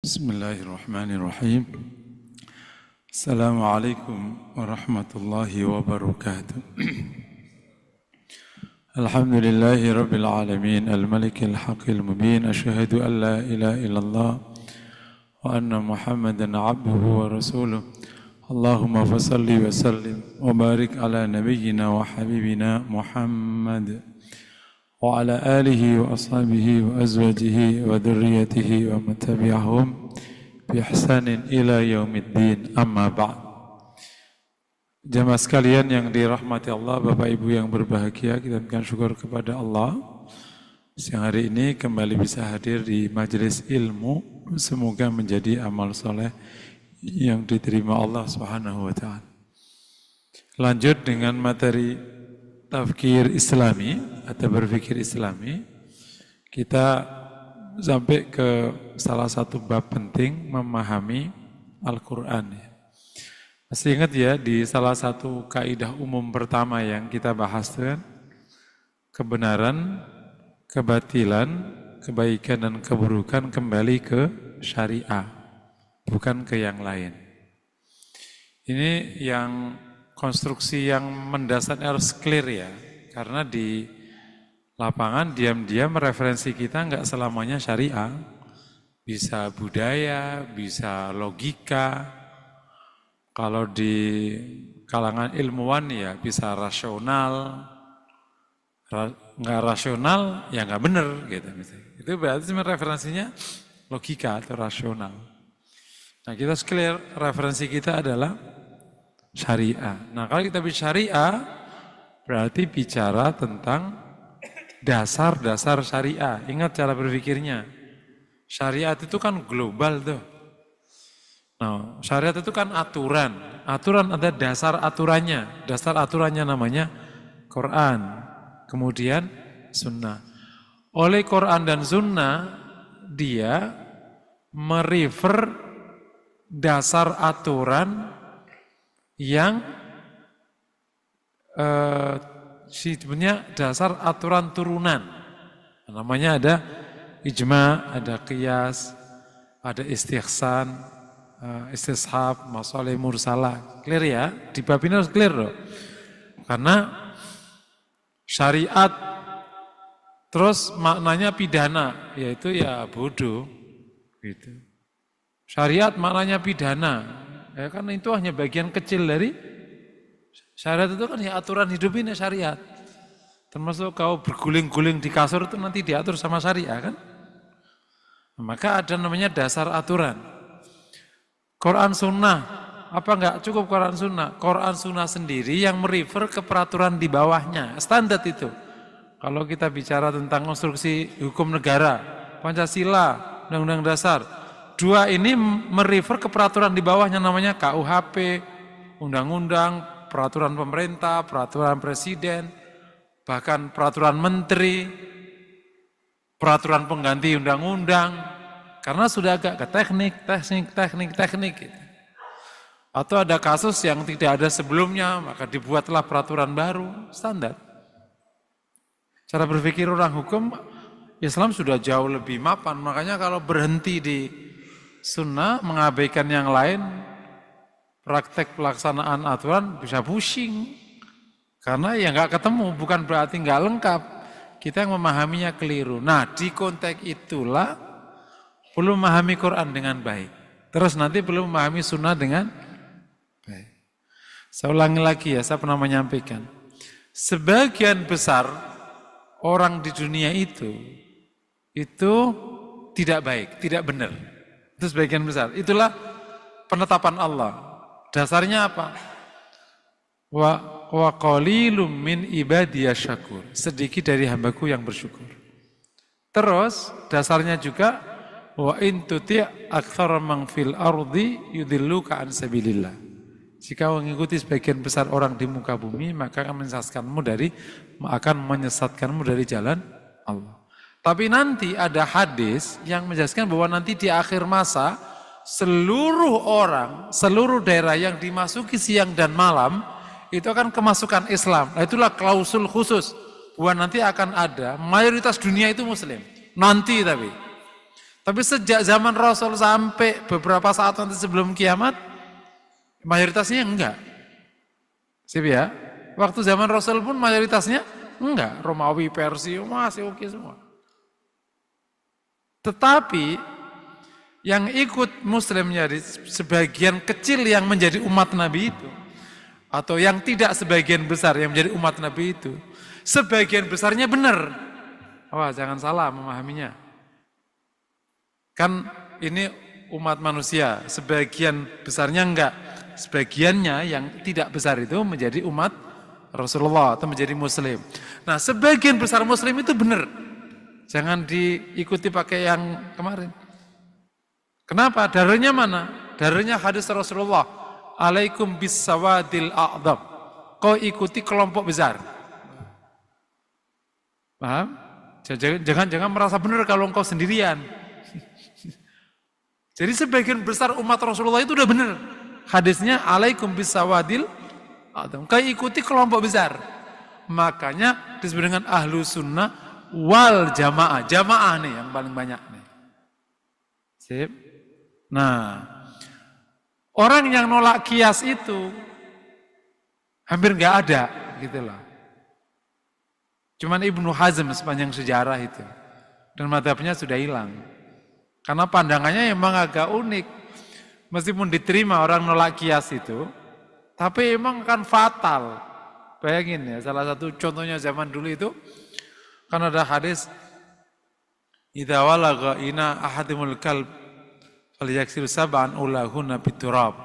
Bismillahirrahmanirrahim. Assalamualaikum warahmatullahi wabarakatuh. Alhamdulillahi rabbil alamin, al-malikil haqqil mubin, asyhadu an la ilaha illallah wa anna muhammadan abduhu wa rasuluh. Allahumma fasalli wa sallim wa barik ala nabiyyina wa habibina Muhammad wa ala alihi wa ashabihi wa azwajihi wa dhurriyyatihi wa man tabi'ahum bi ihsanin ila yaumiddin, amma ba'd. Jamaah sekalian yang dirahmati Allah, Bapak Ibu yang berbahagia, kita berikan syukur kepada Allah siang hari ini kembali bisa hadir di majelis ilmu. Semoga menjadi amal soleh yang diterima Allah Subhanahu wa ta'ala. Lanjut dengan materi tafkir islami atau berpikir islami, kita sampai ke salah satu bab penting memahami Al-Quran. Masih ingat ya, di salah satu kaidah umum pertama yang kita bahas itu kan, kebenaran, kebatilan, kebaikan dan keburukan kembali ke syariah, bukan ke yang lain. Ini yang konstruksi yang mendasar harus clear ya, karena di lapangan diam-diam referensi kita nggak selamanya syariah, bisa budaya, bisa logika. Kalau di kalangan ilmuwan ya bisa rasional, nggak rasional ya nggak benar gitu. Itu berarti referensinya logika atau rasional. Nah kita harus clear, referensi kita adalah syariah. Nah kalau kita bicara syariah, berarti bicara tentang dasar-dasar syariah. Ingat cara berpikirnya. Syariat itu kan global tuh. Nah, syariat itu kan aturan. Aturan ada dasar aturannya. Dasar aturannya namanya Quran. Kemudian sunnah. Oleh Quran dan sunnah, dia merefer dasar aturan yang sebenarnya dasar aturan turunan. Namanya ada ijma, ada qiyas, ada istihsan, istishab, masalih mursalah. Clear ya? Di bab ini harus clear loh. Karena syariat terus maknanya pidana, yaitu ya bodoh gitu. Syariat maknanya pidana. Ya kan itu hanya bagian kecil dari syariat. Itu kan ya aturan hidup ini syariat. Termasuk kau berguling-guling di kasur itu nanti diatur sama syariat kan. Maka ada namanya dasar aturan. Quran sunnah, apa enggak cukup Quran sunnah? Quran sunnah sendiri yang merefer ke peraturan di bawahnya. Standar itu. Kalau kita bicara tentang konstruksi hukum negara, Pancasila, Undang-Undang Dasar, dua ini merefer ke peraturan di bawahnya namanya KUHP, undang-undang, peraturan pemerintah, peraturan presiden, bahkan peraturan menteri, peraturan pengganti undang-undang, karena sudah agak ke teknik. Gitu. Atau ada kasus yang tidak ada sebelumnya, maka dibuatlah peraturan baru, standar. Cara berpikir orang hukum, Islam sudah jauh lebih mapan, makanya kalau berhenti di sunnah, mengabaikan yang lain, praktek pelaksanaan aturan bisa pusing. Karena ya nggak ketemu, bukan berarti nggak lengkap. Kita yang memahaminya keliru. Nah di konteks itulah perlu memahami Quran dengan baik. Terus nanti perlu memahami sunnah dengan baik. Saya ulangi lagi ya, saya pernah menyampaikan. Sebagian besar orang di dunia itu tidak baik, tidak benar. Itu sebagian besar. Itulah penetapan Allah. Dasarnya apa? Wa qalilum min ibadiyasy syakur. Sedikit dari hambaku yang bersyukur. Terus dasarnya juga wa in tuti' aktsara man fil ardi yudilluka an sabilillah. Jika mengikuti sebagian besar orang di muka bumi, maka akan menyesatkanmu dari jalan Allah. Tapi nanti ada hadis yang menjelaskan bahwa nanti di akhir masa seluruh orang, seluruh daerah yang dimasuki siang dan malam itu akan kemasukan Islam. Nah, itulah klausul khusus bahwa nanti akan ada mayoritas dunia itu muslim. Nanti Tapi sejak zaman Rasul sampai beberapa saat nanti sebelum kiamat, mayoritasnya enggak. Sip ya? Waktu zaman Rasul pun mayoritasnya enggak. Romawi, Persia, masih oke semua. Tetapi yang ikut Muslim jadi sebagian kecil yang menjadi umat Nabi itu, atau yang tidak sebagian besar yang menjadi umat Nabi itu, sebagian besarnya benar. Wah, jangan salah memahaminya. Kan ini umat manusia, sebagian besarnya enggak. Sebagiannya yang tidak besar itu menjadi umat Rasulullah atau menjadi Muslim. Nah, sebagian besar Muslim itu benar. Jangan diikuti pakai yang kemarin. Kenapa? Dalilnya mana? Dalilnya hadis Rasulullah. Alaikum bis sawadil a'dham. Kau ikuti kelompok besar. Paham? Jangan merasa benar kalau engkau sendirian. Jadi sebagian besar umat Rasulullah itu udah benar. Hadisnya alaikum bisawadil a'dham. Kau ikuti kelompok besar. Makanya disebut dengan ahlu sunnah wal jamaah. Jamaah nih yang paling banyak nih. Sip. Nah, orang yang nolak kias itu hampir nggak ada gitu loh. Cuman Ibnu Hazm sepanjang sejarah itu. Dan madhabnya sudah hilang. Karena pandangannya emang agak unik. Meskipun diterima orang nolak kias itu, tapi emang kan fatal. Bayangin ya, salah satu contohnya zaman dulu itu, kan ada hadis, idza walagha ina ahadimul kalb falyaksir sab'an ulahunna biturab.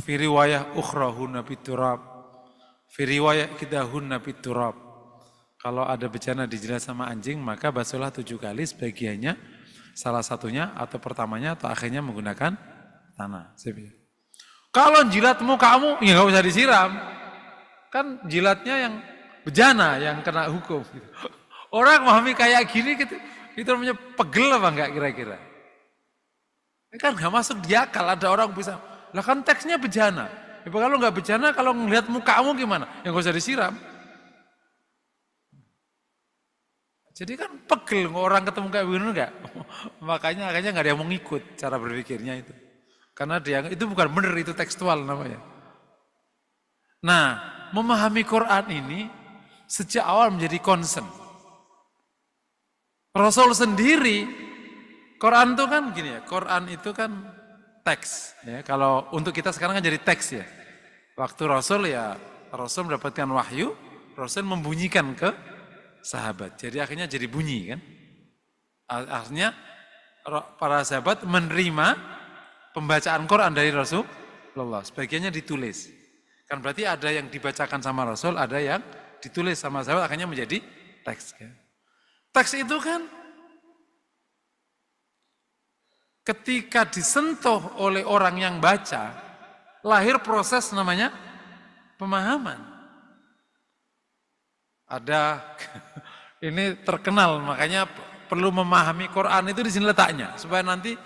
Fi riwayah ukhrahunna biturab. Fi riwayah kidahunna biturab. Kalau ada bencana dijelas sama anjing, maka basuhlah 7 kali sebagiannya, salah satunya atau pertamanya atau akhirnya menggunakan tanah. Kalau jilat mukamu, ya nggak usah disiram. Kan jilatnya yang bejana, yang kena hukum. Orang memahami kayak gini, itu namanya pegel apa enggak kira-kira? Ini kan nggak masuk di akal, ada orang bisa, lah kan teksnya bejana. Ya, kalau nggak bejana, kalau ngelihat mukamu gimana? Ya nggak usah disiram. Jadi kan pegel orang ketemu kayak begini enggak? Makanya akhirnya nggak ada yang mau ngikut cara berpikirnya itu. Karena dia itu bukan benar, itu tekstual namanya. Nah, memahami Quran ini sejak awal menjadi concern. Rasul sendiri, Quran itu kan gini ya, Quran itu kan teks. Ya, kalau untuk kita sekarang kan jadi teks ya. Waktu Rasul ya, Rasul mendapatkan wahyu, Rasul membunyikan ke sahabat. Jadi akhirnya jadi bunyi kan. Akhirnya para sahabat menerima pembacaan Quran dari Rasulullah. Sebagiannya ditulis. Kan berarti ada yang dibacakan sama Rasul, ada yang ditulis sama sahabat, akhirnya menjadi teks. Kan. Teks itu kan ketika disentuh oleh orang yang baca, lahir proses namanya pemahaman. Ada, ini terkenal, makanya perlu memahami Quran itu di sini letaknya. Supaya nanti,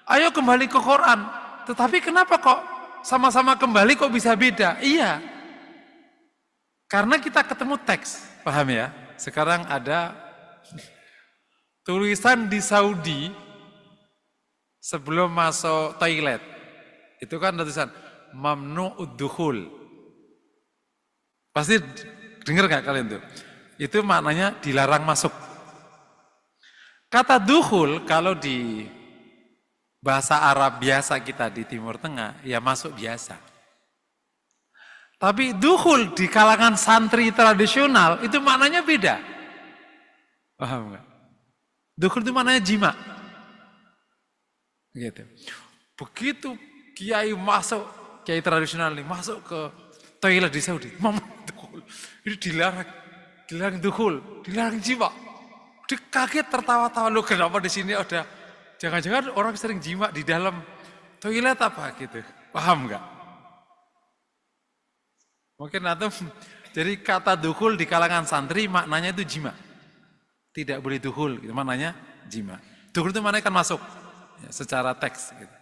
ayo kembali ke Quran. Tetapi kenapa kok sama-sama kembali kok bisa beda? Iya, karena kita ketemu teks, paham ya? Sekarang ada tulisan di Saudi sebelum masuk toilet. Itu kan tulisan, mamnu'ud dukhul. Pasti dengar gak kalian tuh? Itu maknanya dilarang masuk. Kata dukhul kalau di bahasa Arab biasa kita di Timur Tengah, ya masuk biasa. Tapi dukhul di kalangan santri tradisional itu maknanya beda. Paham gak? Dukhul itu maknanya jima. Gitu. Begitu kiai masuk, kiai tradisional ini masuk ke toilet di Saudi, dukhul. Ini dilarang dukhul, dilarang jima. Dia kaget tertawa-tawa, loh kenapa di sini ada, jangan-jangan orang sering jima di dalam toilet apa gitu. Paham nggak? Mungkin atau jadi kata dukhul di kalangan santri maknanya itu jima. Tidak boleh dukhul, gitu, maknanya jima. Dukhul itu maknanya kan masuk ya, secara teks. Gitu.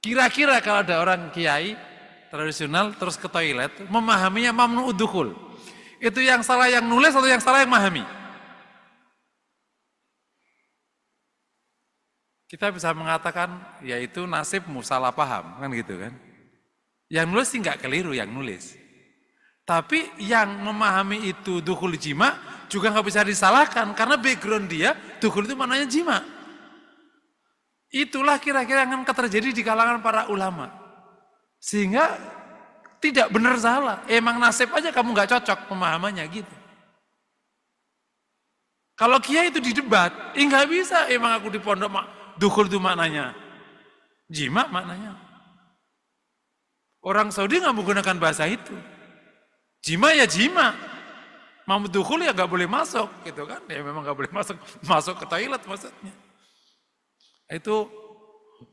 Kira-kira kalau ada orang kiai tradisional terus ke toilet, memahaminya mamnu'ud dukhul. Itu yang salah yang nulis atau yang salah yang memahami? Kita bisa mengatakan yaitu nasibmu salah paham, kan gitu kan. Yang nulis sih nggak keliru yang nulis. Tapi yang memahami itu dukhul jima juga nggak bisa disalahkan karena background dia dukhul itu maknanya jima. Itulah kira-kira yang akan terjadi di kalangan para ulama. Sehingga tidak benar salah. Emang nasib aja kamu nggak cocok pemahamannya gitu. Kalau kiai itu didebat, nggak bisa. Emang aku di pondok dukhul itu maknanya jima maknanya. Orang Saudi nggak menggunakan bahasa itu. Jima ya jima. Mau dukhul ya nggak boleh masuk gitu kan. Ya memang nggak boleh masuk ke toilet maksudnya. Itu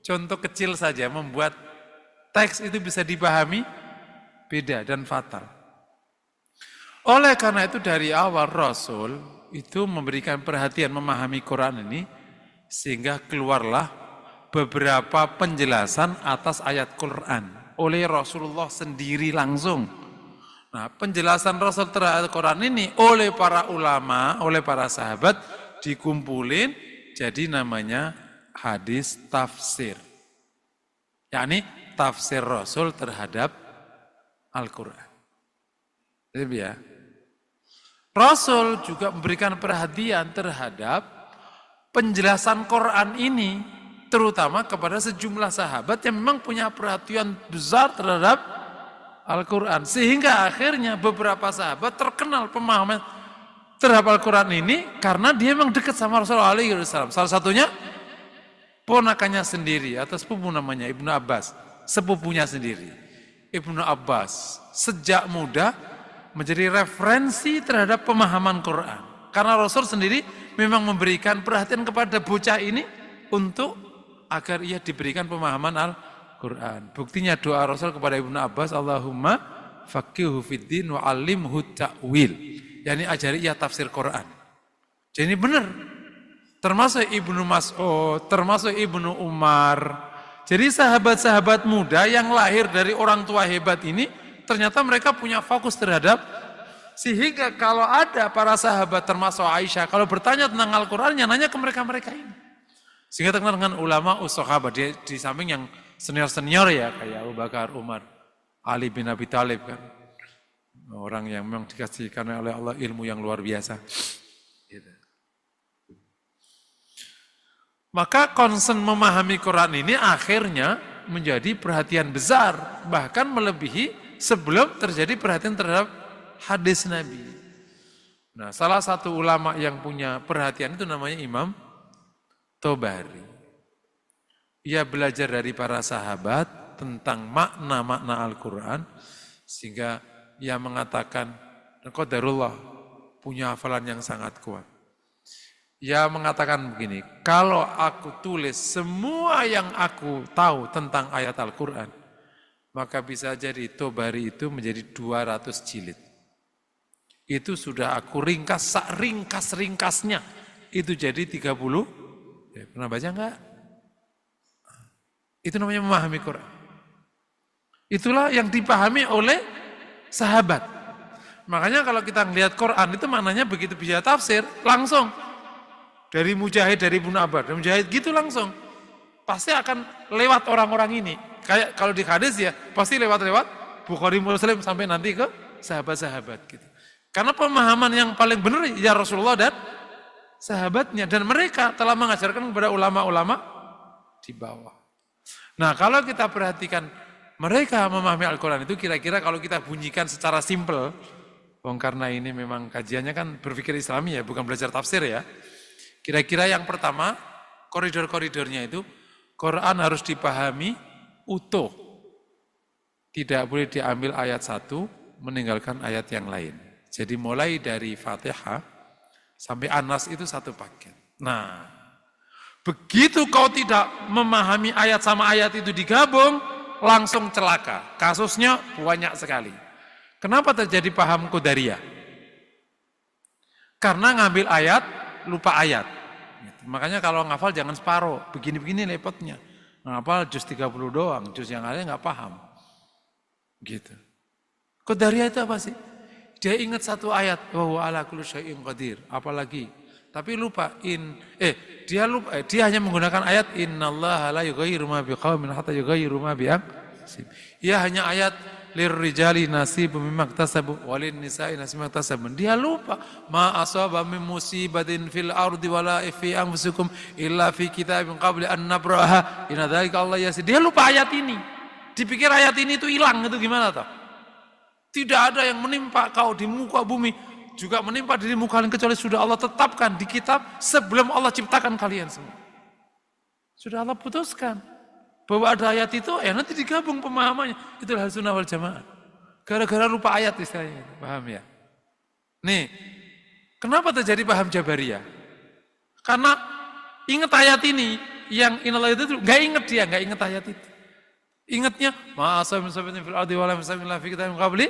contoh kecil saja membuat teks itu bisa dipahami beda dan fatal. Oleh karena itu dari awal Rasul itu memberikan perhatian memahami Quran ini sehingga keluarlah beberapa penjelasan atas ayat Quran oleh Rasulullah sendiri langsung. Nah, penjelasan Rasul terhadap Quran ini oleh para ulama, oleh para sahabat dikumpulin jadi namanya hadis tafsir. Yakni tafsir Rasul terhadap Al-Quran. Jadi ya. Rasul juga memberikan perhatian terhadap penjelasan Quran ini terutama kepada sejumlah sahabat yang memang punya perhatian besar terhadap Al-Quran. Sehingga akhirnya beberapa sahabat terkenal pemahaman terhadap Al-Quran ini karena dia memang dekat sama Rasulullah SAW. Salah satunya ponakannya sendiri atau sepupu namanya Ibnu Abbas. Sepupunya sendiri. Ibnu Abbas sejak muda menjadi referensi terhadap pemahaman Quran. Karena Rasul sendiri memang memberikan perhatian kepada bocah ini untuk agar ia diberikan pemahaman Al-Quran. Buktinya doa Rasul kepada Ibnu Abbas, Allahumma faqihu fiddin wa alimhu ta'wil. Yani ajari ia tafsir Quran. Jadi ini benar. Termasuk Ibnu Mas'ud, termasuk Ibnu Umar. Jadi sahabat-sahabat muda yang lahir dari orang tua hebat ini ternyata mereka punya fokus terhadap sehingga kalau ada para sahabat termasuk Aisyah kalau bertanya tentang Al-Quran yang nanya ke mereka-mereka ini. Sehingga terkenal dengan ulama sahabat dia di samping yang senior-senior ya kayak Abu Bakar, Umar, Ali bin Abi Thalib kan. Orang yang memang dikasihkan oleh Allah ilmu yang luar biasa. Gitu. Maka concern memahami Quran ini akhirnya menjadi perhatian besar bahkan melebihi sebelum terjadi perhatian terhadap hadis Nabi. Nah, salah satu ulama yang punya perhatian itu namanya Imam Tobari. Ia belajar dari para sahabat tentang makna-makna Al-Quran, sehingga ia mengatakan, qadarullah punya hafalan yang sangat kuat. Ia mengatakan begini, kalau aku tulis semua yang aku tahu tentang ayat Al-Quran, maka bisa jadi Tobari itu menjadi 200 jilid. Itu sudah aku ringkas, ringkas-ringkasnya. Itu jadi 30. Ya, pernah baca enggak? Itu namanya memahami Quran. Itulah yang dipahami oleh sahabat. Makanya kalau kita melihat Quran itu maknanya begitu bisa tafsir, langsung. Dari Mujahid, dari Ibnu Abbas, dari Mujahid gitu langsung. Pasti akan lewat orang-orang ini. Kayak kalau di hadis ya, pasti lewat-lewat Bukhari Muslim sampai nanti ke sahabat-sahabat gitu. Karena pemahaman yang paling benar ya Rasulullah dan sahabatnya. Dan mereka telah mengajarkan kepada ulama-ulama di bawah. Nah kalau kita perhatikan mereka memahami Al-Quran itu kira-kira kalau kita bunyikan secara simpel, karena ini memang kajiannya kan berpikir Islami ya, bukan belajar tafsir ya. Kira-kira yang pertama, koridor-koridornya itu, Quran harus dipahami utuh. Tidak boleh diambil ayat satu, meninggalkan ayat yang lain. Jadi mulai dari Fatihah sampai An-Nas itu satu paket. Nah, begitu kau tidak memahami ayat sama ayat itu digabung, langsung celaka. Kasusnya banyak sekali. Kenapa terjadi paham Qadariyah? Karena ngambil ayat, lupa ayat. Makanya kalau ngafal jangan separuh, begini-begini lepotnya. Ngafal juz 30 doang, juz yang lain nggak paham. Gitu. Qadariyah itu apa sih? Dia ingat satu ayat, wa huwa ala kulli syai'in qadir. Apalagi Tapi lupa dia hanya menggunakan ayat innallaha la yughayyiru ma biqaumin hatta yughayyiru ma bi anfusihim. Ia hanya ayat lirrijali nasibum mimma iktasabu walin nisa'i nasibum mimma iktasabu. Dia lupa ma asaba min musibatin fil ardi wala fi anfusikum illa fi kitabin qabli an nabraha inna dzalika Allah yasir. Dia lupa ayat ini. Dipikir ayat ini itu hilang, itu gimana toh? Tidak ada yang menimpa kau di muka bumi juga menimpa dirimu kalian kecuali sudah Allah tetapkan di kitab sebelum Allah ciptakan kalian semua. Sudah Allah putuskan bahwa ada ayat itu, nanti digabung pemahamannya. Itulah sunnah wal jamaah. Gara-gara lupa ayat istilahnya, paham ya? Nih, kenapa terjadi paham Jabariyah? Karena ingat ayat ini, yang inallah itu nggak ingat ayat itu. Ingatnya, ma'asam sabatin fil ardi wala misalnya fi kitabin qabli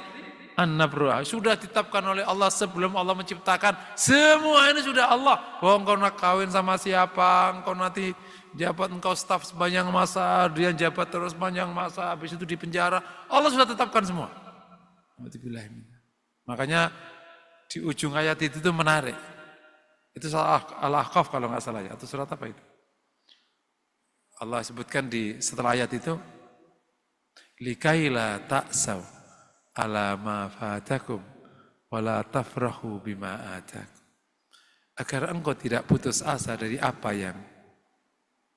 an-nabruha. Sudah ditetapkan oleh Allah sebelum Allah menciptakan. Semua ini sudah Allah. Bahwa engkau nak kawin sama siapa, engkau nanti jabat engkau staf sepanjang masa, dia jabat terus sepanjang masa, habis itu di penjara. Allah sudah tetapkan semua. Makanya di ujung ayat itu menarik. Itu salah Al-Ahqaf kalau nggak salah ya, atau surat apa itu? Allah sebutkan setelah ayat itu, likaila ta'saw ala ma fatakum wala tafrahu bima atakum. Agar engkau tidak putus asa dari apa yang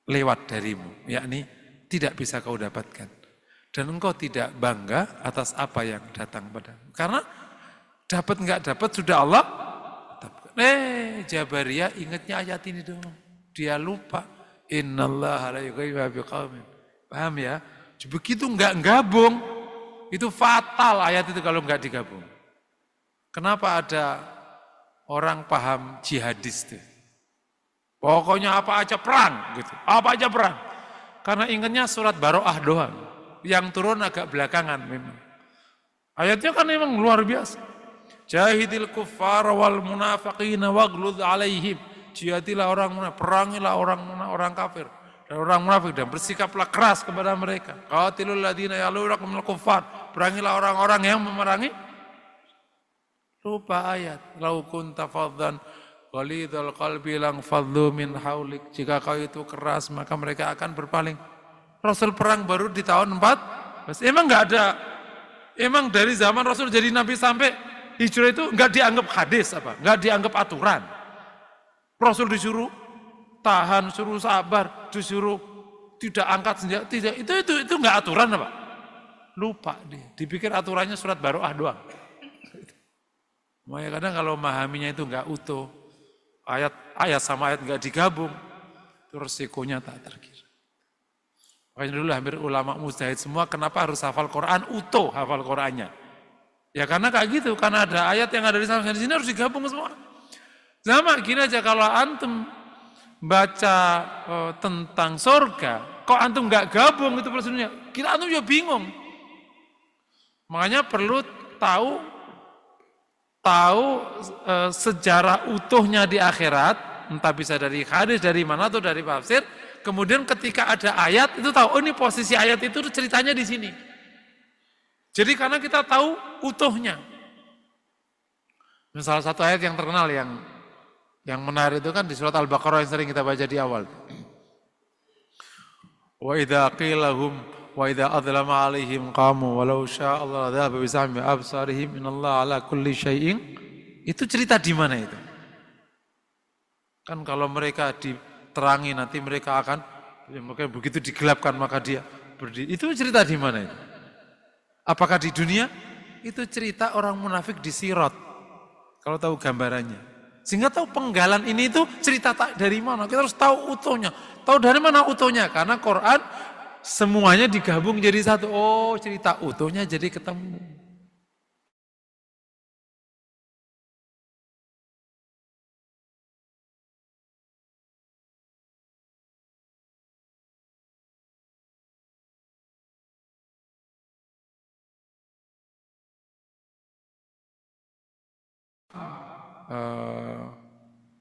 lewat darimu, yakni tidak bisa kau dapatkan. Dan engkau tidak bangga atas apa yang datang padamu. Karena dapat enggak dapat sudah Allah tetapkan. Jabariyah ingatnya ayat ini dong. Dia lupa. Innallaha la yughayyiru ma biqaumin. Paham ya? Begitu enggak gabung, itu fatal ayat itu kalau enggak digabung. Kenapa ada orang paham jihadis itu? Pokoknya apa aja perang gitu. Apa aja perang. Karena ingatnya surat Baroah doang. Yang turun agak belakangan memang. Ayatnya kan memang luar biasa. Jahidil kuffar wal munafiqina waghluz alaihim. Jihadilah orang munafik, perangilah orang kafir dan orang munafik dan bersikaplah keras kepada mereka. Qatilul ladina yalunakum minal kuffar. Perangilah orang-orang yang memerangi. Lupa ayat. Lau kunta faddan walidul qalbi lang fadlu min haulik. Jika kau itu keras maka mereka akan berpaling. Rasul perang baru di tahun 4. Emang enggak ada. Emang dari zaman Rasul jadi nabi sampai hijrah itu enggak dianggap hadis apa? Enggak dianggap aturan. Rasul disuruh tahan, suruh sabar, disuruh tidak angkat senjata, tidak. Itu enggak aturan apa? Lupa dia. Dipikir aturannya surat Baroah doang. Makanya kadang kalau memahaminya itu enggak utuh, ayat sama ayat enggak digabung, itu resikonya tak terkira. Makanya dulu hampir ulama mujtahid semua kenapa harus hafal Quran utuh, hafal Qurannya. Ya karena kayak gitu, karena ada ayat yang ada di sana, di sini harus digabung semua. Sama gini aja kalau antum baca tentang surga, kok antum nggak gabung itu persennya, kita antum juga bingung. Makanya perlu tahu sejarah utuhnya di akhirat, entah bisa dari hadis, dari mana atau dari tafsir. Kemudian ketika ada ayat itu tahu, oh ini posisi ayat itu ceritanya di sini. Jadi karena kita tahu utuhnya. Salah satu ayat yang terkenal yang menarik itu kan di surat Al-Baqarah yang sering kita baca di awal. Wa idza qilahum wa idza adlama alaihim qamu walau syaa Allah dzahaba bi sami absarihim innallaha ala kulli syai'in. Itu cerita di mana itu? Kan kalau mereka diterangi nanti mereka akan begitu digelapkan maka dia berdiri. Itu cerita di mana itu? Apakah di dunia? Itu cerita orang munafik di Sirat. Kalau tahu gambarannya. Sehingga tahu penggalan ini itu cerita dari mana. Kita harus tahu utuhnya. Tahu dari mana utuhnya? Karena Quran semuanya digabung jadi satu. Oh cerita utuhnya jadi ketemu.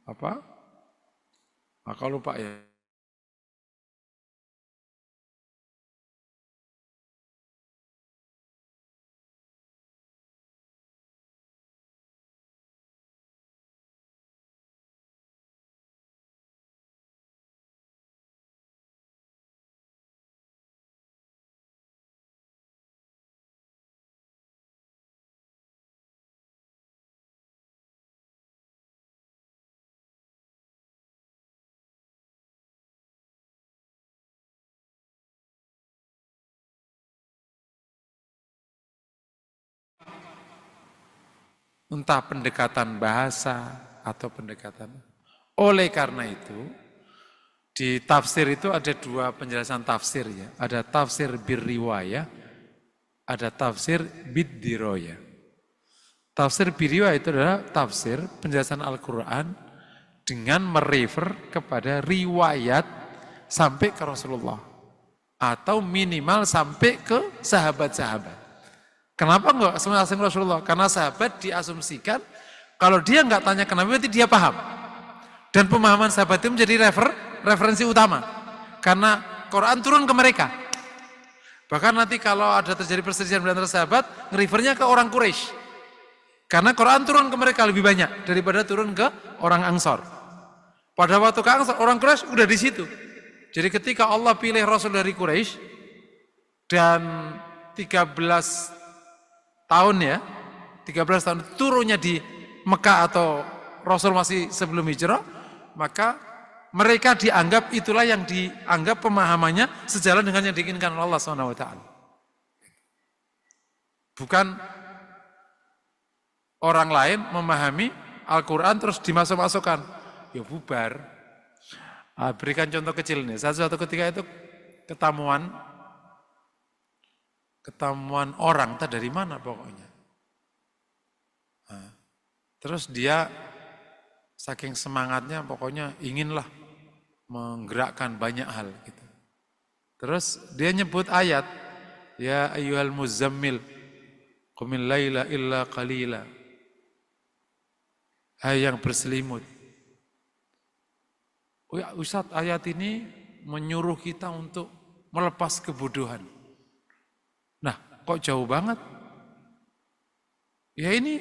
Apa? Kalau lupa ya. entah pendekatan bahasa atau pendekatan. Oleh karena itu, di tafsir itu ada dua penjelasan tafsir ya. Ada tafsir birriwayah, ada tafsir biddiroyah. Tafsir birriwayah itu adalah tafsir penjelasan Al-Quran dengan merefer kepada riwayat sampai ke Rasulullah. Atau minimal sampai ke sahabat-sahabat. Kenapa enggak langsung Rasulullah? Karena sahabat diasumsikan kalau dia enggak tanya ke Nabi, berarti dia paham. Dan pemahaman sahabat itu menjadi referensi utama. Karena Quran turun ke mereka. Bahkan nanti kalau ada terjadi perselisihan antara sahabat, nge-refernya ke orang Quraisy. Karena Quran turun ke mereka lebih banyak daripada turun ke orang Ansor. Pada waktu ke Ansor, orang Quraisy udah di situ. Jadi ketika Allah pilih Rasul dari Quraisy dan 13 tahun ya, 13 tahun turunnya di Mekah atau Rasul masih sebelum hijrah, maka mereka dianggap itulah yang dianggap pemahamannya sejalan dengan yang diinginkan Allah SWT. Bukan orang lain memahami Al-Quran terus dimasuk-masukkan, ya bubar. Berikan contoh kecil nih, suatu ketika itu ketemuan orang, entah dari mana pokoknya. Terus dia saking semangatnya pokoknya inginlah menggerakkan banyak hal gitu. Terus dia nyebut ayat, ya ayyuhal muzammil qumil laila illa qalila. Hai yang berselimut. Oh ya, Ustaz, ayat ini menyuruh kita untuk melepas kebodohan. Nah, kok jauh banget? Ya ini,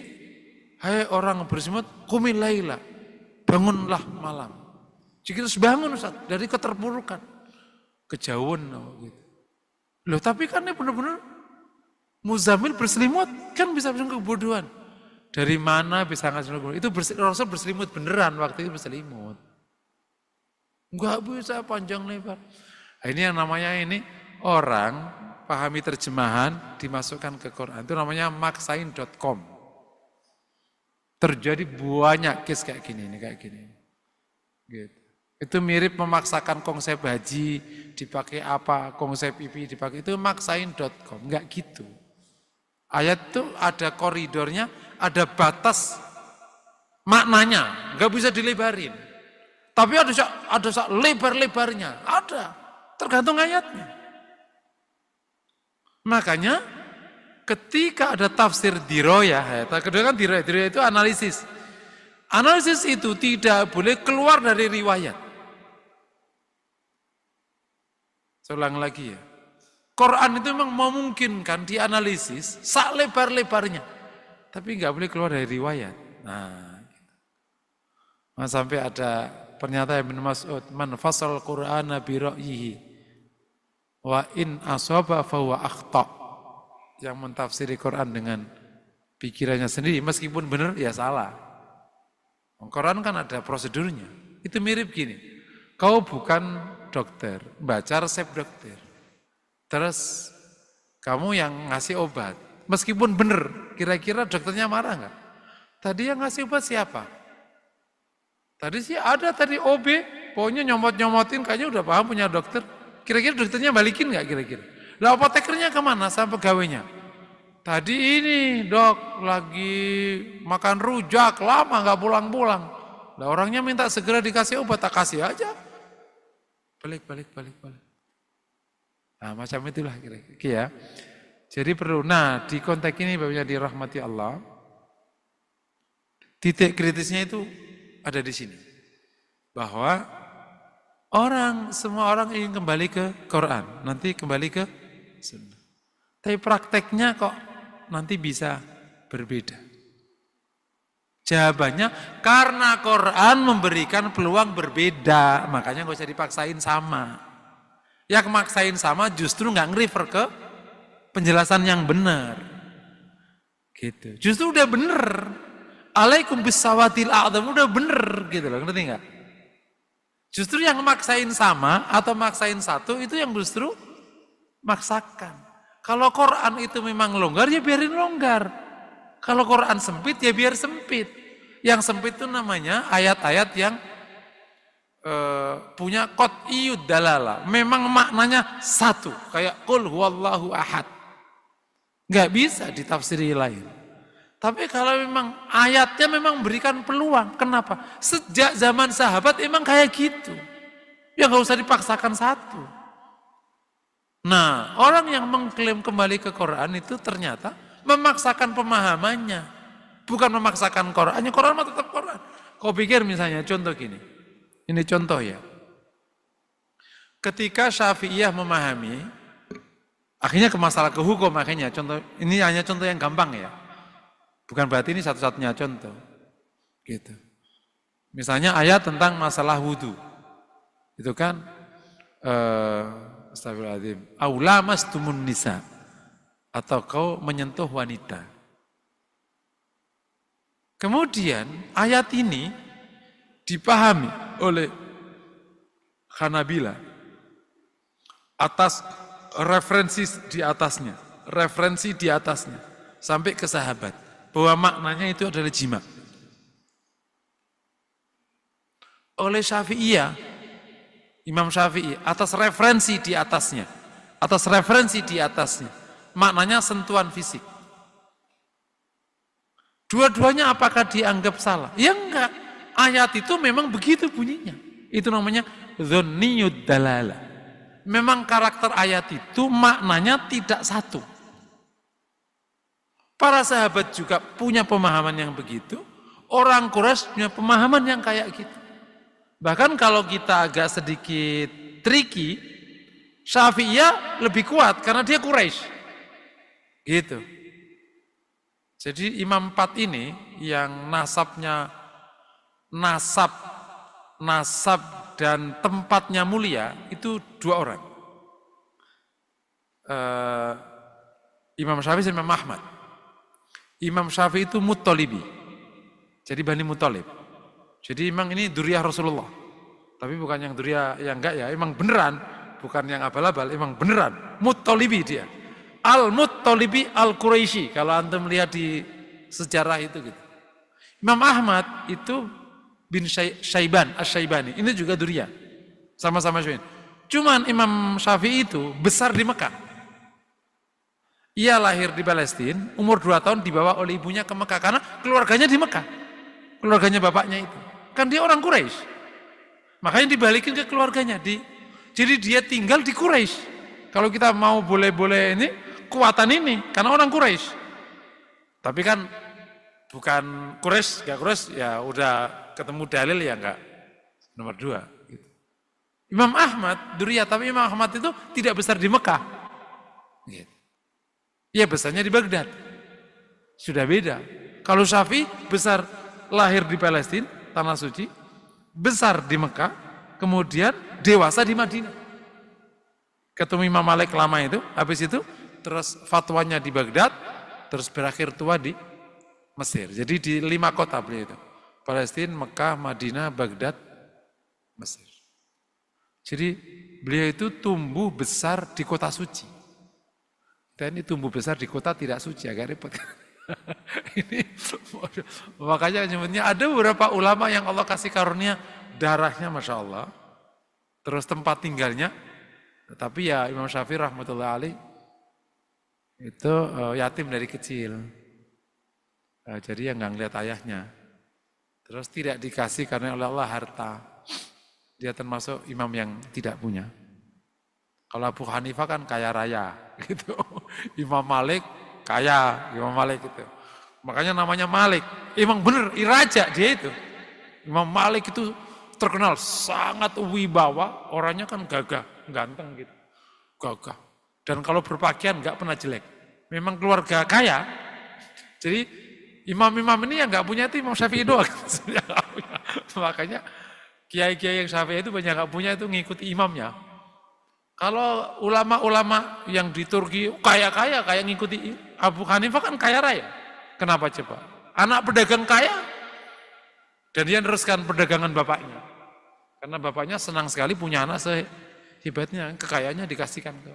hai orang berselimut, qumil laila, bangunlah malam. Jadi kita harus bangun Ustaz, dari keterpurukan, kejauhan. Gitu. Loh tapi kan ini benar-benar muzammil berselimut, kan bisa berselimut kebodohan. Dari mana bisa ngasih kebodohan? Itu Rasul berselimut beneran, waktu itu berselimut. Enggak bisa panjang lebar. Nah, ini yang namanya ini orang pahami terjemahan dimasukkan ke Quran. Itu namanya maksain.com. Terjadi banyak case kayak gini. Gitu. Itu mirip memaksakan konsep haji dipakai apa, konsep IP dipakai, itu maksain.com. Enggak gitu. Ayat itu ada koridornya, ada batas maknanya, enggak bisa dilebarin. Tapi ada lebar-lebarnya, ada, tergantung ayatnya. Makanya ketika ada tafsir diroyah, kedua kan diroyah itu analisis. Analisis itu tidak boleh keluar dari riwayat. Saya ulang lagi ya. Quran itu memang memungkinkan dianalisis sak lebar-lebarnya. Tapi nggak boleh keluar dari riwayat. Nah, sampai ada pernyataan Ibnu Mas'ud, man fasal Qur'ana bi ra'yihi wa in asaba fa huwa akhta. Yang mentafsiri Quran dengan pikirannya sendiri meskipun benar ya salah. Quran kan ada prosedurnya. Itu mirip gini. Kau bukan dokter, baca resep dokter. Terus kamu yang ngasih obat. Meskipun benar, kira-kira dokternya marah enggak? Tadi yang ngasih obat siapa? Tadi sih ada tadi OB, pokoknya nyomot-nyomotin, kayaknya udah paham punya dokter. Kira-kira dokternya balikin nggak kira-kira? Lah apotekernya kemana sama pegawainya? Tadi ini dok lagi makan rujak, lama nggak pulang-pulang. Lah orangnya minta segera dikasih obat, tak kasih aja. Balik. Nah macam itulah kira-kira ya. Jadi perlu, nah di konteks ini Bapak dirahmati Allah, titik kritisnya itu ada di sini. Bahwa semua orang ingin kembali ke Quran, nanti kembali ke Sunnah. Tapi prakteknya kok nanti bisa berbeda. Jawabannya karena Quran memberikan peluang berbeda, makanya gak usah dipaksain sama. Yang maksain sama justru nggak nge-refer ke penjelasan yang benar. Gitu. Justru udah bener. Alaikum bisawatil a'dham udah bener gitu loh, ngerti nggak? Justru yang maksain sama atau maksain satu itu yang justru maksakan. Kalau Quran itu memang longgar ya biarin longgar. Kalau Quran sempit ya biar sempit. Yang sempit itu namanya ayat-ayat yang punya qat'iyud dalalah. Memang maknanya satu, kayak qul huwallahu ahad. Nggak bisa ditafsiri lain. Tapi kalau memang ayatnya memang berikan peluang, kenapa? Sejak zaman sahabat emang kayak gitu. Ya nggak usah dipaksakan satu. Nah, orang yang mengklaim kembali ke Quran itu ternyata memaksakan pemahamannya. Bukan memaksakan Qurannya, Quran mah tetap Quran. Kau pikir misalnya, contoh gini. Ini contoh ya. Ketika Syafi'iyah memahami, akhirnya ke masalah ke hukum, akhirnya contoh, ini hanya contoh yang gampang ya. Bukan berarti ini satu-satunya contoh. Gitu. Misalnya ayat tentang masalah wudhu. Itu kan, astagfirullahaladzim, aulamastumun nisa. Atau kau menyentuh wanita. Kemudian ayat ini dipahami oleh Hanabila atas referensi di atasnya sampai ke sahabat bahwa maknanya itu adalah jima. Oleh Syafi'iyah, Imam Syafi'i atas referensi di atasnya, maknanya sentuhan fisik. Dua-duanya apakah dianggap salah? Ya enggak. Ayat itu memang begitu bunyinya. Itu namanya dhonniyud dalalah. Memang karakter ayat itu maknanya tidak satu. Para sahabat juga punya pemahaman yang begitu. Orang Quraisy punya pemahaman yang kayak gitu. Bahkan kalau kita agak sedikit tricky, Syafi'iyah lebih kuat karena dia Quraisy. Gitu. Jadi Imam 4 ini yang nasab dan tempatnya mulia itu 2 orang. Imam Syafi'i dan Imam Ahmad. Imam Syafi'i itu Muttalibi. Jadi Bani Muttalib. Jadi memang ini duriyah Rasulullah. Tapi bukan yang duriyah yang enggak ya, emang beneran. Bukan yang abal-abal, emang beneran. Muttalibi dia. Al-Muttalibi Al-Quraisy, kalau antum lihat di sejarah itu gitu. Imam Ahmad itu bin Syaiban, Asy-Syaibani, ini juga duriyah. Sama-sama Syaibani. Cuman Imam Syafi'i itu besar di Mekah. Ia lahir di Palestina, umur 2 tahun dibawa oleh ibunya ke Mekah karena keluarganya di Mekah. Keluarganya bapaknya itu. Kan dia orang Quraisy. Makanya dibalikin ke keluarganya. Jadi dia tinggal di Quraisy. Kalau kita mau boleh-boleh ini, kekuatan ini, karena orang Quraisy. Tapi kan bukan Quraisy, gak Quraisy, ya udah ketemu dalil ya enggak. Nomor 2. Gitu. Imam Ahmad, duriyah, tapi Imam Ahmad itu tidak besar di Mekah. Gitu. Ya besarnya di Baghdad. Sudah beda. Kalau Syafi'i besar lahir di Palestina, tanah suci, besar di Mekah, kemudian dewasa di Madinah. Ketemu Imam Malik lama itu, habis itu terus fatwanya di Baghdad, terus berakhir tua di Mesir. Jadi di 5 kota beliau itu. Palestina, Mekah, Madinah, Baghdad, Mesir. Jadi beliau itu tumbuh besar di kota suci. Dan ini tumbuh besar di kota tidak suci, agak repot. Ini makanya nyebutnya ada beberapa ulama yang Allah kasih karunia darahnya Masya Allah. Terus tempat tinggalnya. Tapi ya Imam Syafi'i rahmatullah alaih itu yatim dari kecil. Jadi ya nggak ngeliat ayahnya. Terus tidak dikasih karena oleh Allah harta. Dia termasuk imam yang tidak punya. Kalau Abu Hanifah kan kaya raya gitu. Imam Malik kaya, Imam Malik itu. Makanya namanya Malik. Emang bener, raja dia itu. Imam Malik itu terkenal sangat wibawa, orangnya kan gagah, ganteng gitu. Gagah. Dan kalau berpakaian nggak pernah jelek. Memang keluarga kaya. Jadi imam-imam ini yang nggak punya itu Imam Syafi'i doang. Makanya kiai-kiai yang Syafi'i itu banyak nggak punya itu ngikuti imamnya. Kalau ulama-ulama yang di Turki kaya-kaya kayak ngikuti Abu Hanifah kan kaya raya. Kenapa coba? Anak pedagang kaya dan dia meneruskan perdagangan bapaknya. Karena bapaknya senang sekali punya anak sehebatnya, kekayaannya dikasihkan ke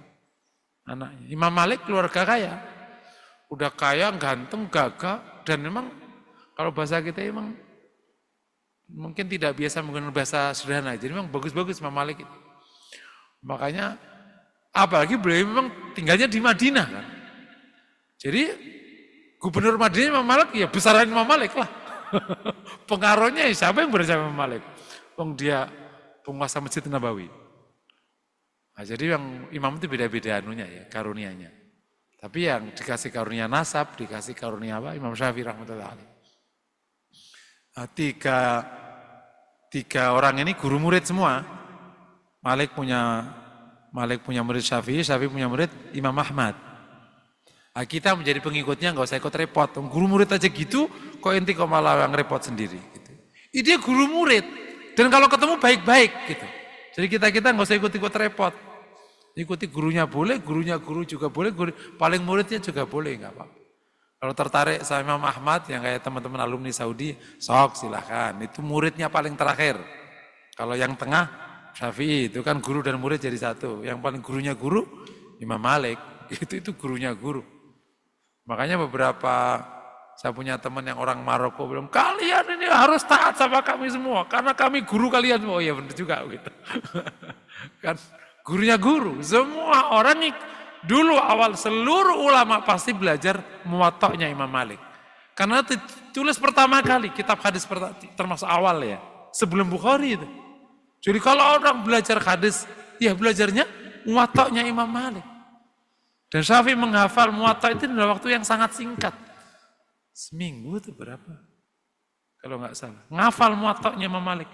anaknya. Imam Malik keluarga kaya. Udah kaya, ganteng, gagah, dan memang kalau bahasa kita memang mungkin tidak biasa menggunakan bahasa sederhana. Jadi memang bagus-bagus Imam Malik itu. Makanya apalagi beliau memang tinggalnya di Madinah kan. Jadi gubernur Madinah Imam Malik ya besaran Imam Malik lah. Pengaruhnya siapa yang bersama Imam Malik? Dia penguasa Masjid Nabawi. Nah, jadi yang imam itu beda-beda anunya ya, karunianya. Tapi yang dikasih karunia nasab, dikasih karunia apa? Imam Syafi'i rahmatullah alaih. Nah, tiga orang ini guru murid semua. Malik punya murid Syafi'i, Syafi'i punya murid Imam Ahmad. Nah, kita menjadi pengikutnya nggak usah ikut repot. Guru murid aja gitu, kok enti kok malah yang repot sendiri. Gitu. Dia guru murid, dan kalau ketemu baik-baik gitu. Jadi kita nggak usah ikut-ikut repot. Ikuti gurunya boleh, gurunya guru juga boleh, paling muridnya juga boleh, nggak apa-apa. Kalau tertarik sama Imam Ahmad yang kayak teman-teman alumni Saudi, sok silahkan. Itu muridnya paling terakhir. Kalau yang tengah Syafi'i itu kan guru dan murid jadi satu. Yang paling gurunya guru Imam Malik, itu gurunya guru. Makanya beberapa saya punya teman yang orang Maroko bilang, kalian ini harus taat sama kami semua karena kami guru kalian. Oh iya benar juga gitu. Kan gurunya guru, semua orang dulu awal seluruh ulama pasti belajar Muwatta'nya Imam Malik. Karena ditulis pertama kali kitab hadis termasuk awal ya, sebelum Bukhari itu. Jadi kalau orang belajar hadis, ya belajarnya Muwatta'nya Imam Malik. Dan Syafi'i menghafal Muwatta' itu dalam waktu yang sangat singkat. Seminggu itu berapa? Kalau nggak salah. Ngafal Muwatta'nya Imam Malik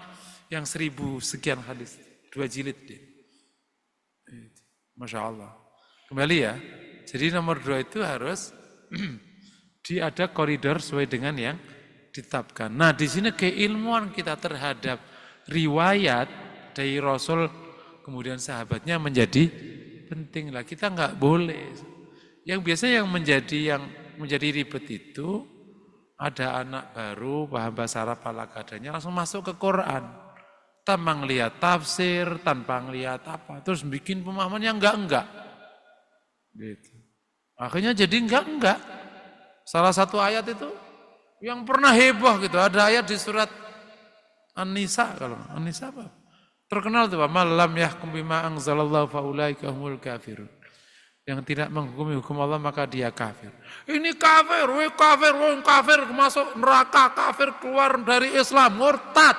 yang 1000 sekian hadis, 2 jilid dia. Masya Allah. Kembali ya, jadi nomor 2 itu harus ada koridor sesuai dengan yang ditetapkan. Nah di sini keilmuan kita terhadap riwayat dari Rasul kemudian sahabatnya menjadi penting lah. Kita nggak boleh. Yang biasanya yang menjadi ribet itu ada anak baru paham bahasa Arab ala kadanya langsung masuk ke Quran. Tanpa ngelihat tafsir, tanpa ngelihat apa, terus bikin pemahaman yang enggak. Gitu. Akhirnya jadi enggak. Salah satu ayat itu yang pernah heboh gitu, ada ayat di surat An-Nisa kalau An-Nisa apa? Terkenal tuh, "Malam yahkum bima anzalallahu faulaika humul kafirun." Yang tidak menghukumi hukum Allah maka dia kafir. Ini kafir, kafir masuk neraka, kafir keluar dari Islam, murtad.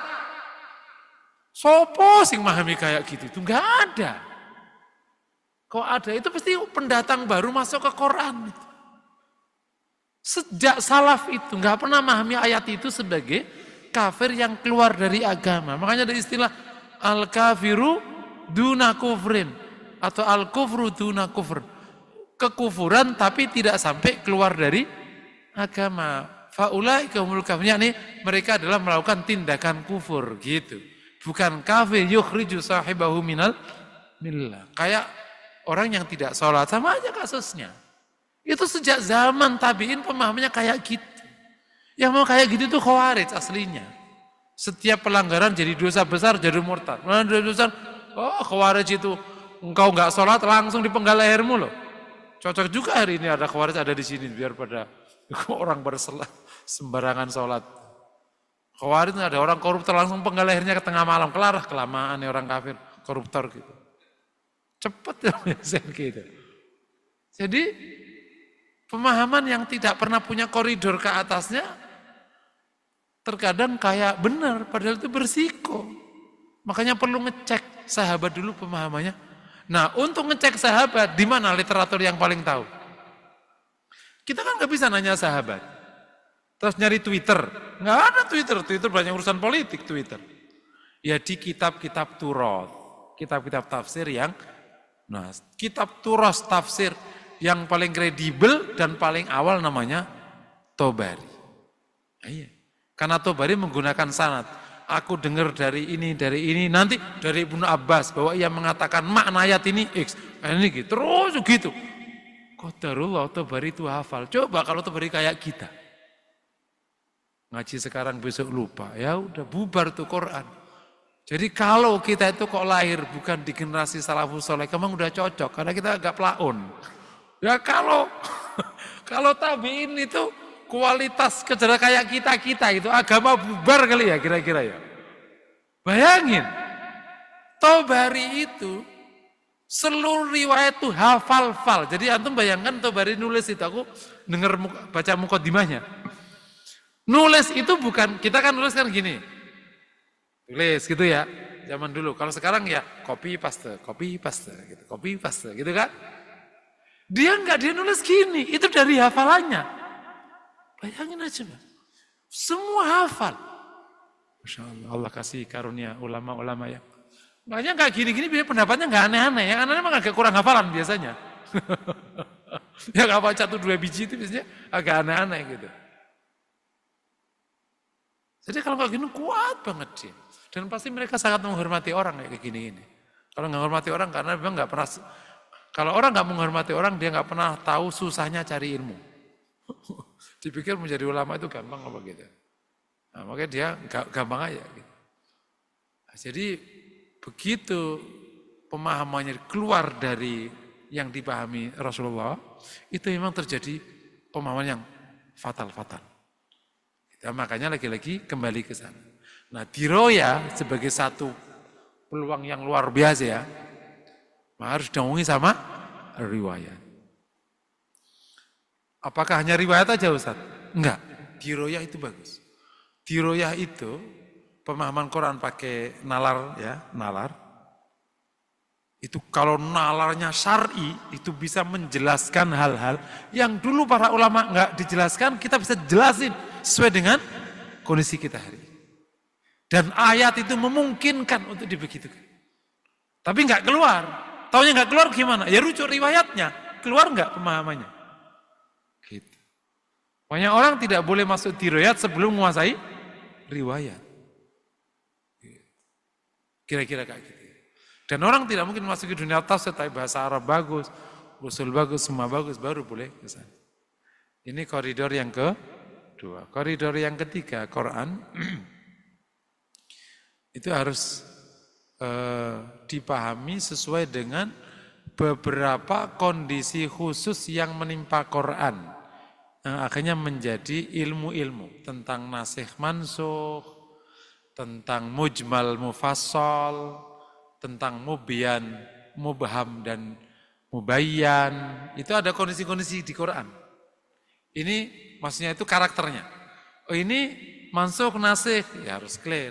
Sopo sing memahami kayak gitu, itu enggak ada. Kok ada, itu pasti pendatang baru masuk ke Quran. Sejak salaf itu enggak pernah memahami ayat itu sebagai kafir yang keluar dari agama. Makanya ada istilah al-kafiru duna kufrin atau al-kufru duna kufr. Kekufuran tapi tidak sampai keluar dari agama. Faulaika humul kafirun, yakni mereka adalah melakukan tindakan kufur gitu. Bukan kafir yukhriju sahibahu minal millah. Kayak orang yang tidak sholat, sama aja kasusnya. Itu sejak zaman tabi'in pemahamannya kayak gitu. Yang mau kayak gitu itu khawarij aslinya. Setiap pelanggaran jadi dosa besar, jadi murtad. Dosa, khawarij itu engkau nggak sholat langsung dipenggal lehermu loh. Cocok juga hari ini ada khawarij ada di sini biar pada orang sembarangan sholat. Khawarij ada orang koruptor langsung penggal lehernya ke tengah malam, kelar kelamaan ya orang kafir, koruptor gitu. Cepet ya gitu. Jadi pemahaman yang tidak pernah punya koridor ke atasnya terkadang kayak benar, padahal itu bersiko. Makanya perlu ngecek sahabat dulu pemahamannya. Nah untuk ngecek sahabat, di mana literatur yang paling tahu? Kita kan nggak bisa nanya sahabat. Terus nyari Twitter, nggak ada Twitter banyak urusan politik Twitter. Ya di kitab-kitab Turoth, kitab-kitab tafsir yang, nah kitab Turoth tafsir yang paling kredibel dan paling awal namanya Tobari. Iya, karena Tobari menggunakan sanad. Aku dengar dari ini, nanti dari Ibnu Abbas bahwa ia mengatakan makna ayat ini X, ini gitu, terus gitu. Qadarullah Tobari itu hafal. Coba kalau Tobari kayak kita. Ngaji sekarang besok lupa, ya udah bubar tuh Quran. Jadi kalau kita itu kok lahir bukan di generasi salafus soleh, emang udah cocok karena kita agak pelaun. Ya kalau tabiin itu kualitas kecerdasan kayak kita itu agama bubar kali ya kira-kira ya. Bayangin, Tobari itu seluruh riwayat itu hafal-fal. Jadi antum bayangkan Tobari nulis itu, aku dengar baca mukadimahnya. Nulis itu bukan, kita kan nulis kan gini. Tulis gitu ya, zaman dulu. Kalau sekarang ya copy paste gitu, copy paste gitu kan. Dia nulis gini, itu dari hafalannya. Bayangin aja, Mas. Semua hafal. Masya Allah, Allah kasih karunia ulama-ulama ya. Makanya nggak gini-gini, pendapatnya nggak aneh-aneh. Yang aneh memang agak kurang hafalan biasanya. Yang hafal 1-2 biji itu biasanya agak aneh-aneh gitu. Jadi kalau nggak gini kuat banget sih. Dan pasti mereka sangat menghormati orang kayak gini-gini. Kalau nggak menghormati orang karena memang nggak pernah. Kalau orang nggak menghormati orang, dia nggak pernah tahu susahnya cari ilmu. Dipikir menjadi ulama itu gampang apa gitu. Nah, makanya dia gampang aja. Gitu. Nah, jadi begitu pemahamannya keluar dari yang dipahami Rasulullah, itu memang terjadi pemahaman yang fatal-fatal. Nah, makanya lagi-lagi kembali ke sana. Nah, diroya sebagai satu peluang yang luar biasa ya, harus didahului sama riwayat. Apakah hanya riwayat aja Ustaz? Enggak, diroya itu bagus. Diroyah itu pemahaman Quran pakai nalar ya, nalar. Itu kalau nalarnya syar'i itu bisa menjelaskan hal-hal yang dulu para ulama enggak dijelaskan, kita bisa jelasin sesuai dengan kondisi kita hari ini. Dan ayat itu memungkinkan untuk dibegitukan. Tapi enggak keluar. Taunya enggak keluar gimana? Ya rujuk riwayatnya. Keluar enggak pemahamannya? Gitu. Banyak orang tidak boleh masuk diroyat sebelum menguasai riwayat. Kira-kira kayak gitu. Dan orang tidak mungkin masuk ke dunia tafsir tapi bahasa Arab bagus, usul bagus, semua bagus, baru boleh ke sana. Ini koridor yang kedua. Koridor yang ketiga, Quran itu harus dipahami sesuai dengan beberapa kondisi khusus yang menimpa Quran. Yang akhirnya menjadi ilmu-ilmu tentang nasikh mansukh, tentang mujmal mufassal, tentang mubyan, mubham dan mubayyan. Itu ada kondisi-kondisi di Quran. Ini maksudnya itu karakternya. Oh ini mansukh nasikh, ya harus clear.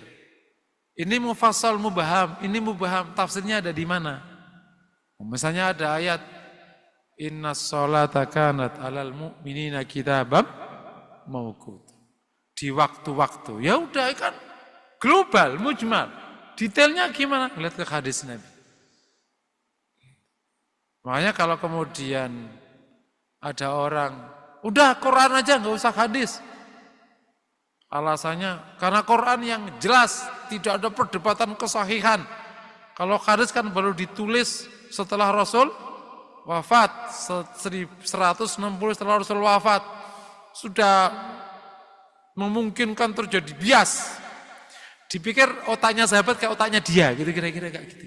Ini mufassal mubham, ini mubham, tafsirnya ada di mana? Misalnya ada ayat Innas sholata kanat alal mu'minina kitabam mauqut. Di waktu-waktu. Ya udah kan global, mujmal. Detailnya gimana? Lihat ke hadis Nabi. Makanya kalau kemudian ada orang, udah Quran aja nggak usah hadis. Alasannya karena Quran yang jelas, tidak ada perdebatan kesahihan. Kalau hadis kan baru ditulis setelah Rasul wafat, 1160 setelah Rasul wafat, sudah memungkinkan terjadi bias. Dipikir otaknya sahabat kayak otaknya dia, gitu kira-kira kayak gitu.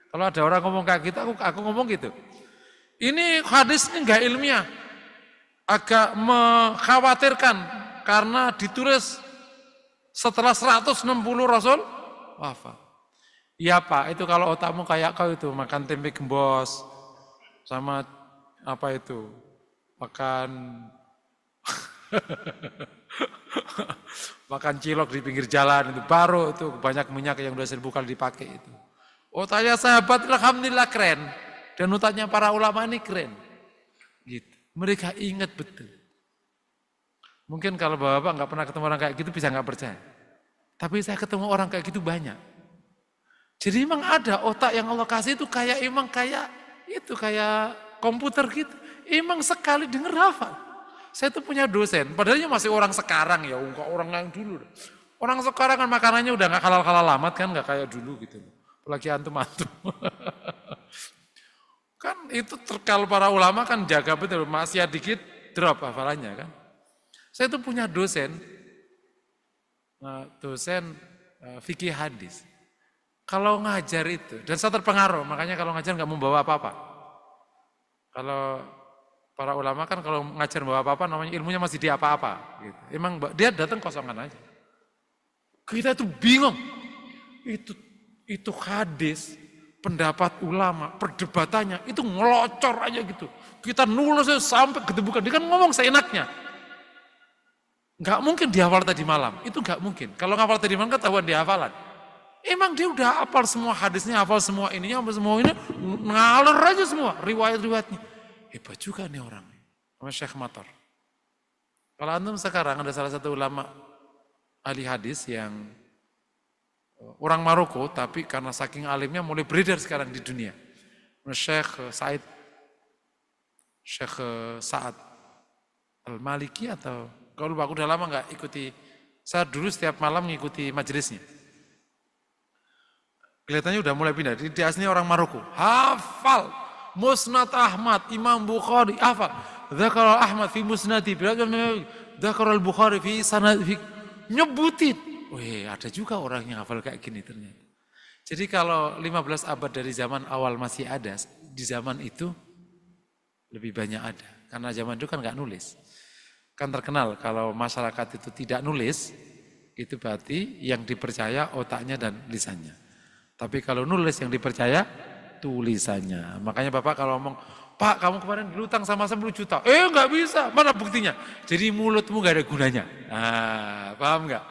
Kalau ada orang ngomong kayak gitu, aku ngomong gitu. Ini hadis ini enggak ilmiah, agak mengkhawatirkan karena ditulis setelah 160 Rasul wafat. Iya Pak, itu kalau otakmu kayak kau itu makan tempe gembos. Sama apa itu, makan makan cilok di pinggir jalan itu baru itu banyak minyak yang udah 1000 kali dipakai itu. Otaknya sahabat alhamdulillah keren dan otaknya para ulama ini keren. Gitu. Mereka ingat betul. Mungkin kalau bapak nggak pernah ketemu orang kayak gitu bisa nggak percaya. Tapi saya ketemu orang kayak gitu banyak. Jadi emang ada otak yang Allah kasih itu kayak emang kayak itu kayak komputer gitu. Emang sekali denger hafal. Saya tuh punya dosen, padahal masih orang sekarang ya, enggak orang yang dulu. Orang sekarang kan makanannya udah gak halal-halal amat kan, gak kayak dulu gitu. Apalagi antum-antum. Kan itu kalau para ulama kan jaga betul, masih dikit drop hafalannya kan. Saya tuh punya dosen fikih hadis. Kalau ngajar itu, dan saya terpengaruh, makanya kalau ngajar nggak mau bawa apa-apa. Kalau Para ulama kan kalau ngajar bawa apa-apa namanya ilmunya masih di apa-apa. Gitu. Emang dia datang kosongan aja. Kita tuh bingung. Itu hadis, pendapat ulama, perdebatannya itu ngelocor aja gitu. Kita nulis sampai kedebukan. Dia kan ngomong seenaknya. Nggak mungkin dihafal tadi malam. Itu nggak mungkin. Kalau ngafal tadi malam ketahuan dihafalan. Emang dia udah hafal semua hadisnya, hafal semua ininya, hafal semua ini, ngalor aja semua riwayat-riwayatnya. Hebat juga nih orang, sama Syekh Matar. Kalau antum sekarang ada salah satu ulama ahli hadis yang orang Maroko, tapi karena saking alimnya mulai beredar sekarang di dunia. Syekh Sa'ad Al-Maliki atau, kalau lupa, aku udah lama nggak ikuti, saya dulu setiap malam ngikuti majelisnya. Kelihatannya udah mulai pindah, dia aslinya orang Maroko, hafal. Musnad Ahmad, Imam Bukhari, hafal. Dzakara Ahmad fi musnadi, dzakara al-Bukhari fi sanad, nyebutin. Wih, ada juga orang yang hafal kayak gini ternyata. Jadi kalau 15 abad dari zaman awal masih ada, di zaman itu lebih banyak ada. Karena zaman itu kan nggak nulis. Kan terkenal kalau masyarakat itu tidak nulis, itu berarti yang dipercaya otaknya dan lisannya. Tapi kalau nulis yang dipercaya tulisannya. Makanya Bapak kalau ngomong, Pak kamu kemarin berutang sama saya 10 juta. Nggak bisa, mana buktinya? Jadi mulutmu nggak ada gunanya. Nah, paham nggak?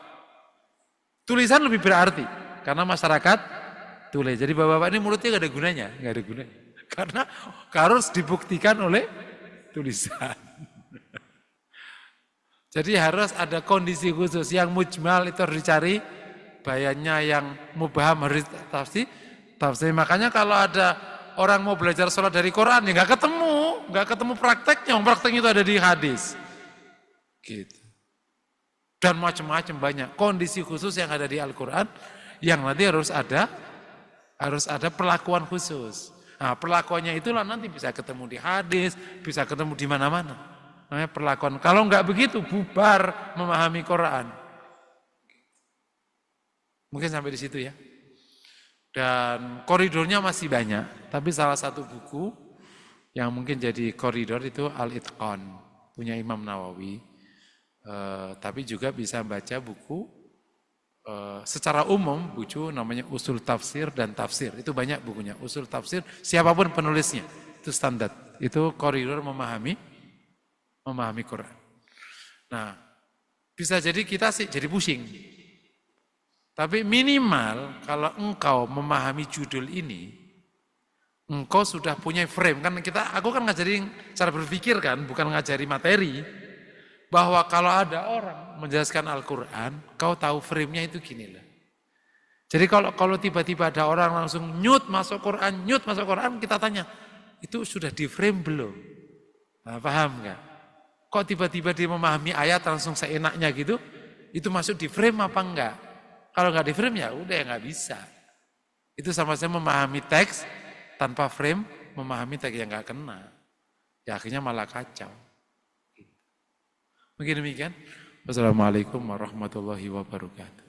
Tulisan lebih berarti, karena masyarakat tulis. Jadi Bapak-Bapak ini mulutnya nggak ada gunanya. Nggak ada gunanya. Karena harus dibuktikan oleh tulisan. Jadi harus ada kondisi khusus. Yang mujmal itu harus dicari, bayannya yang mubham harus tafsir. Makanya kalau ada orang mau belajar sholat dari Quran, ya nggak ketemu prakteknya. Prakteknya itu ada di hadis. Gitu. Dan macam-macam banyak kondisi khusus yang ada di Al-Quran, yang nanti harus ada perlakuan khusus. Nah, perlakuannya itulah nanti bisa ketemu di hadis, bisa ketemu di mana-mana. Namanya perlakuan. Kalau nggak begitu, bubar memahami Quran. Mungkin sampai di situ ya. Dan koridornya masih banyak, tapi salah satu buku yang mungkin jadi koridor itu Al-Itqan, punya Imam Nawawi. Tapi juga bisa baca buku secara umum, buku namanya Usul Tafsir dan Tafsir. Itu banyak bukunya, Usul Tafsir, siapapun penulisnya, itu standar. Itu koridor memahami Quran. Nah, bisa jadi kita sih jadi pusing. Tapi minimal kalau engkau memahami judul ini, engkau sudah punya frame. Kan aku kan ngajarin cara berpikir kan, bukan ngajari materi. Bahwa kalau ada orang menjelaskan Al-Quran, kau tahu frame-nya itu gini lah. Jadi kalau tiba-tiba ada orang langsung nyut masuk Quran, kita tanya, itu sudah di frame belum? Nah, paham nggak? Kok tiba-tiba dia memahami ayat langsung seenaknya gitu, itu masuk di frame apa enggak? Kalau nggak di frame ya udah nggak bisa. Itu sama-sama memahami teks tanpa frame, memahami teks yang nggak kena. Ya akhirnya malah kacau. Mungkin demikian. Wassalamualaikum warahmatullahi wabarakatuh.